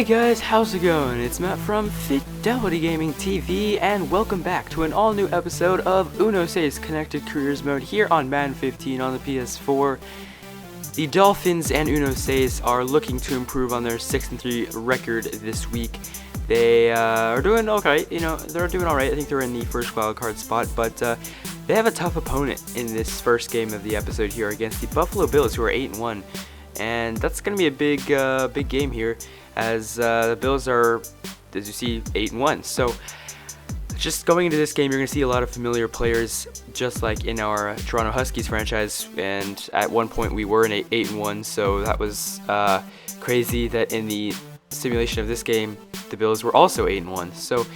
Hey guys, how's it going? It's Matt from FidelityGamingTV, and welcome back to an all-new episode of Seis Connected Careers Mode here on Madden 15 on the PS4. The Dolphins and Seis are looking to improve on their 6-3 record this week. They are doing okay, they're doing alright. I think they're in the first wildcard spot, but they have a tough opponent in this first game of the episode here against the Buffalo Bills, who are 8-1. And that's going to be a big game here, as the Bills are, as you see, 8-1. So just going into this game, you're going to see a lot of familiar players, just like in our Toronto Huskies franchise. And at one point we were in 8-1, so that was crazy that in the simulation of this game, the Bills were also 8-1. So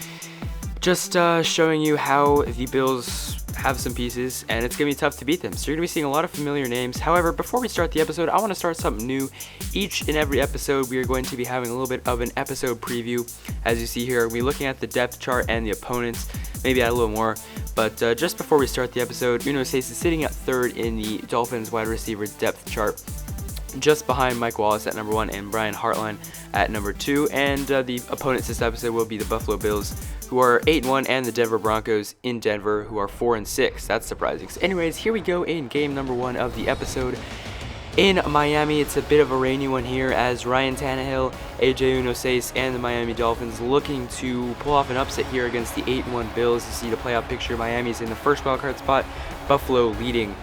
just showing you how the Bills have some pieces, and it's going to be tough to beat them. So you're going to be seeing a lot of familiar names. However, before we start the episode, I want to start something new. Each and every episode, we are going to be having a little bit of an episode preview. As you see here, we're looking at the depth chart and the opponents, maybe add a little more. But just before we start the episode, Seis is sitting at third in the Dolphins wide receiver depth chart, just behind Mike Wallace at number 1 and Brian Hartline at number 2. And the opponents this episode will be the Buffalo Bills, who are 8-1, and the Denver Broncos in Denver, who are 4-6. That's surprising. So anyways, here we go in game number 1 of the episode. In Miami, it's a bit of a rainy one here, as Ryan Tannehill, AJ Seis, and the Miami Dolphins looking to pull off an upset here against the 8-1 Bills. You see the playoff picture. Miami's in the first wildcard spot, Buffalo leading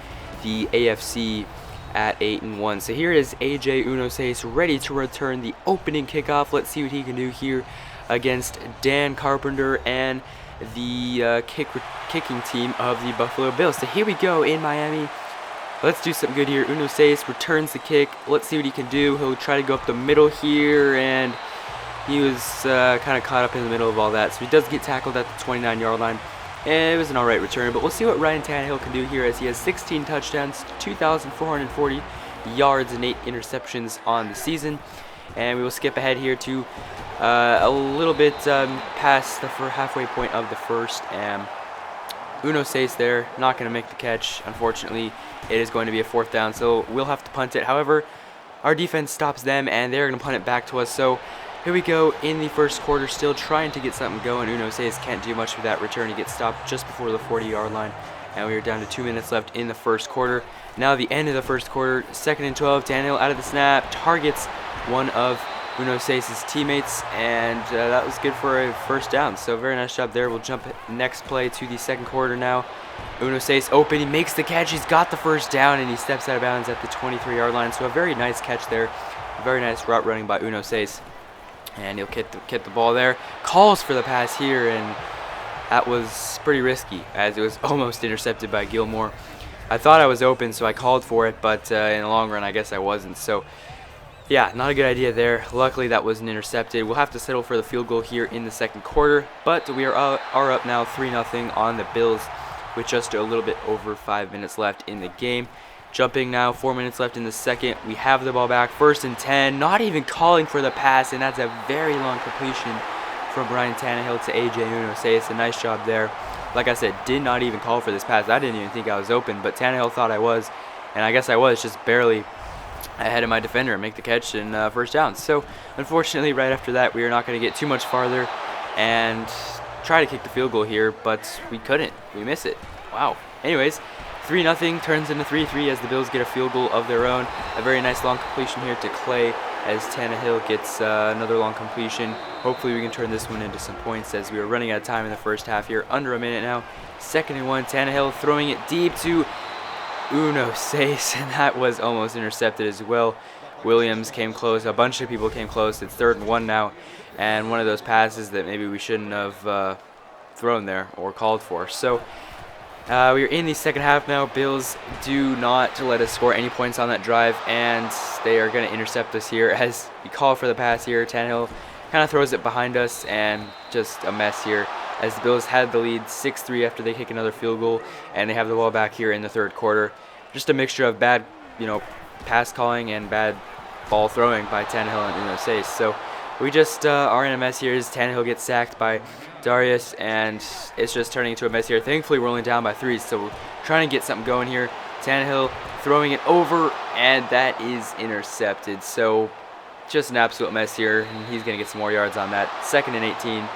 the AFC at 8-1. So here is AJ Seis ready to return the opening kickoff. Let's see what he can do here against Dan Carpenter and the kicking team of the Buffalo Bills. So here we go in Miami. Let's do something good here. Seis returns the kick. Let's see what he can do. He'll try to go up the middle here, and he was kind of caught up in the middle of all that. So he does get tackled at the 29-yard line. And it was an alright return, but we'll see what Ryan Tannehill can do here, as he has 16 touchdowns, 2,440 yards, and 8 interceptions on the season. And we will skip ahead here to a little bit past the halfway point of the first, and Seis there, not going to make the catch. Unfortunately, it is going to be a 4th down, so we'll have to punt it. However, our defense stops them, and they're going to punt it back to us. So here we go in the first quarter, still trying to get something going. Seis can't do much with that return. He gets stopped just before the 40-yard line, and we are down to 2 minutes left in the first quarter. Now the end of the first quarter, 2nd and 12. Tannehill out of the snap, targets one of Seis' teammates, and that was good for a 1st down. So very nice job there. We'll jump next play to the second quarter now. Seis open, he makes the catch, he's got the 1st down, and he steps out of bounds at the 23-yard line. So a very nice catch there. Very nice route running by Seis. And he'll get the ball there. Calls for the pass here, and that was pretty risky, as it was almost intercepted by Gilmore. I thought I was open, so I called for it, but in the long run, I guess I wasn't. So yeah, not a good idea there. Luckily, that wasn't intercepted. We'll have to settle for the field goal here in the second quarter, but we are up now 3-0 on the Bills with just a little bit over 5 minutes left in the game. Jumping now, 4 minutes left in the second. We have the ball back, 1st and 10. Not even calling for the pass, and that's a very long completion from Ryan Tannehill to AJ Seis. A nice job there. Like I said, did not even call for this pass. I didn't even think I was open, but Tannehill thought I was, and I guess I was just barely ahead of my defender and make the catch in 1st down. So unfortunately, right after that, we are not going to get too much farther and try to kick the field goal here, but we couldn't. We miss it. Wow. Anyways, 3-0 turns into 3-3 as the Bills get a field goal of their own. A very nice long completion here to Clay, as Tannehill gets another long completion. Hopefully we can turn this one into some points, as we are running out of time in the first half here. Under a minute now. 2nd and 1. Tannehill throwing it deep to Seis, and that was almost intercepted as well. Williams came close. A bunch of people came close. It's 3rd and 1 now, and one of those passes that maybe we shouldn't have thrown there or called for. So we are in the second half now. Bills do not let us score any points on that drive, and they are going to intercept us here as we call for the pass here. Tannehill kind of throws it behind us, and just a mess here, as the Bills had the lead 6-3 after they kick another field goal, and they have the ball back here in the 3rd quarter. Just a mixture of bad, pass calling and bad ball throwing by Tannehill and Seis. So we just are in a mess here as Tannehill gets sacked by Darius, and it's just turning into a mess here. Thankfully, we're only down by 3, so we're trying to get something going here. Tannehill throwing it over, and that is intercepted. So just an absolute mess here, and he's going to get some more yards on that. 2nd and 18,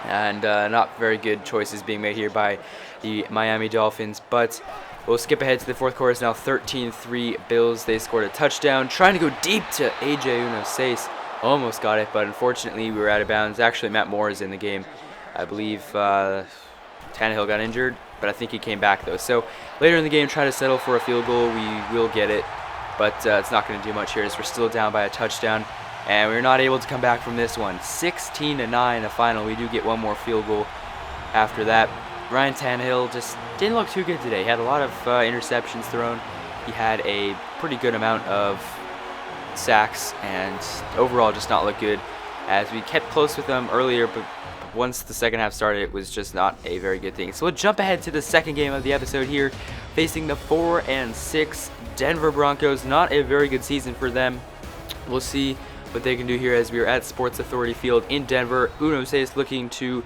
and not very good choices being made here by the Miami Dolphins, but we'll skip ahead to the 4th quarter. It's now 13-3 Bills. They scored a touchdown, trying to go deep to Seis. Almost got it, but unfortunately we were out of bounds. Actually, Matt Moore is in the game. I believe Tannehill got injured, but I think he came back though. So later in the game, try to settle for a field goal. We will get it, but it's not going to do much here as we're still down by a touchdown, and we're not able to come back from this one. 16-9 the final. We do get one more field goal after that. Ryan Tannehill just didn't look too good today. He had a lot of interceptions thrown. He had a pretty good amount of sacks, and overall just not look good, as we kept close with them earlier, but once the second half started, it was just not a very good thing. So we'll jump ahead to the second game of the episode here, facing the 4-6 Denver Broncos. Not a very good season for them. We'll see what they can do here as we are at Sports Authority Field in Denver. Seis looking to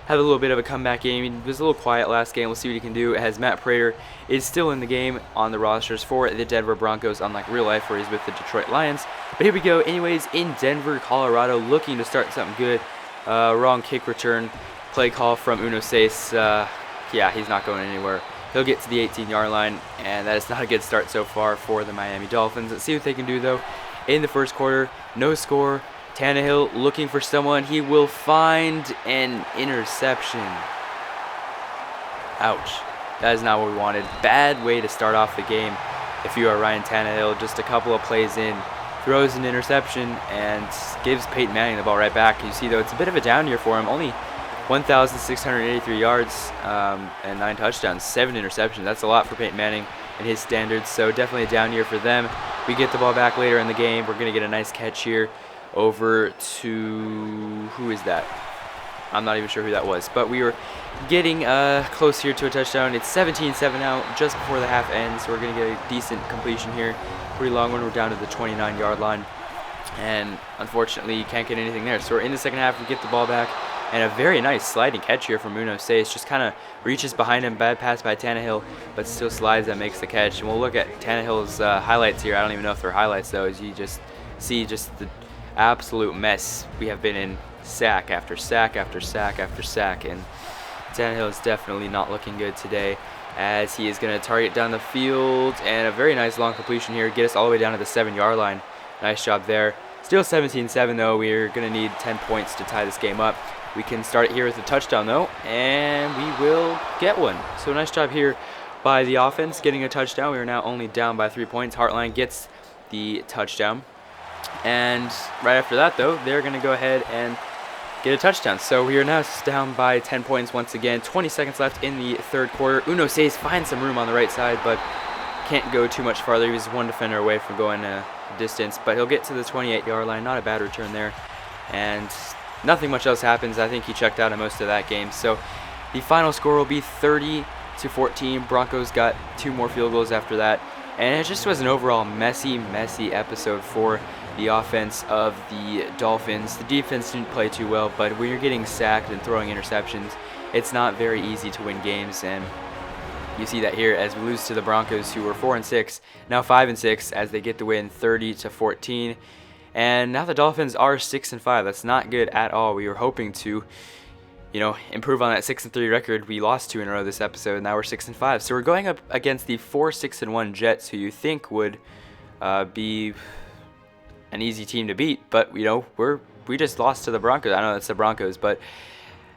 have a little bit of a comeback game. He was a little quiet last game. We'll see what he can do, as Matt Prater is still in the game on the rosters for the Denver Broncos, unlike real life where he's with the Detroit Lions. But here we go anyways, in Denver, Colorado, looking to start something good. Wrong kick return play call from Seis. Yeah, he's not going anywhere. He'll get to the 18-yard line, and that is not a good start so far for the Miami Dolphins. Let's see what they can do though. In the 1st quarter, no score. Tannehill looking for someone. He will find an interception. Ouch. That is not what we wanted. Bad way to start off the game if you are Ryan Tannehill. Just a couple of plays in, throws an interception and gives Peyton Manning the ball right back. You see though, it's a bit of a down year for him. Only 1,683 yards and 9 touchdowns, 7 interceptions. That's a lot for Peyton Manning and his standards, so definitely a down year for them. We get the ball back later in the game. We're going to get a nice catch here over to, who is that? I'm not even sure who that was, but we were getting close here to a touchdown. It's 17-7 now, just before the half ends, so we're going to get a decent completion here. Pretty long one. We're down to the 29-yard line, and unfortunately you can't get anything there. So we're in the second half. We get the ball back, and a very nice sliding catch here from Seis. Just kind of reaches behind him. Bad pass by Tannehill, but still slides and makes the catch. And we'll look at Tannehill's highlights here. I don't even know if they're highlights though, as you just see just the absolute mess we have been in, sack after sack after sack after sack, and Tannehill is definitely not looking good today, as he is going to target down the field, and a very nice long completion here, get us all the way down to the 7-yard line. Nice job there. Still 17-7 though. We're going to need 10 points to tie this game up. We can start it here with a touchdown though, and we will get one. So nice job here by the offense getting a touchdown. We are now only down by 3 points. Hartline gets the touchdown, and right after that though, they're going to go ahead and get a touchdown. So we are now down by 10 points once again. 20 seconds left in the 3rd quarter. Seis finds some room on the right side, but can't go too much farther. He was one defender away from going a distance, but he'll get to the 28-yard line. Not a bad return there, and nothing much else happens. I think he checked out of most of that game. So the final score will be 30-14. Broncos got 2 more field goals after that, and it just was an overall messy episode for the offense of the Dolphins. The defense didn't play too well, but when you're getting sacked and throwing interceptions, it's not very easy to win games, and you see that here as we lose to the Broncos, who were 4-6, now 5-6, as they get the win 30-14. And now the Dolphins are 6-5. That's not good at all. We were hoping to, improve on that 6-3 record. We lost 2 in a row this episode, and now we're 6-5. So we're going up against the 4-6-1 Jets, who you think would be an easy team to beat, but we just lost to the Broncos. I know that's the Broncos, but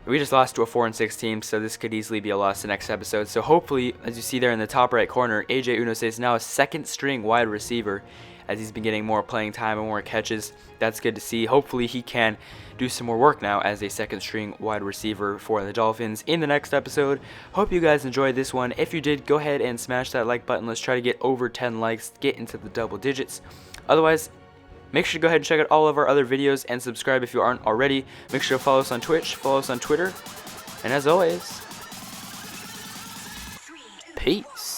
we just lost to a 4-6 team, so this could easily be a loss the next episode. So hopefully, as you see there in the top right corner, Seis is now a 2nd-string wide receiver, as he's been getting more playing time and more catches. That's good to see. Hopefully he can do some more work now as a 2nd-string wide receiver for the Dolphins in the next episode. Hope you guys enjoyed this one. If you did, go ahead and smash that like button. Let's try to get over 10 likes, get into the double digits. Otherwise, make sure to go ahead and check out all of our other videos and subscribe if you aren't already. Make sure to follow us on Twitch, follow us on Twitter, and as always, peace.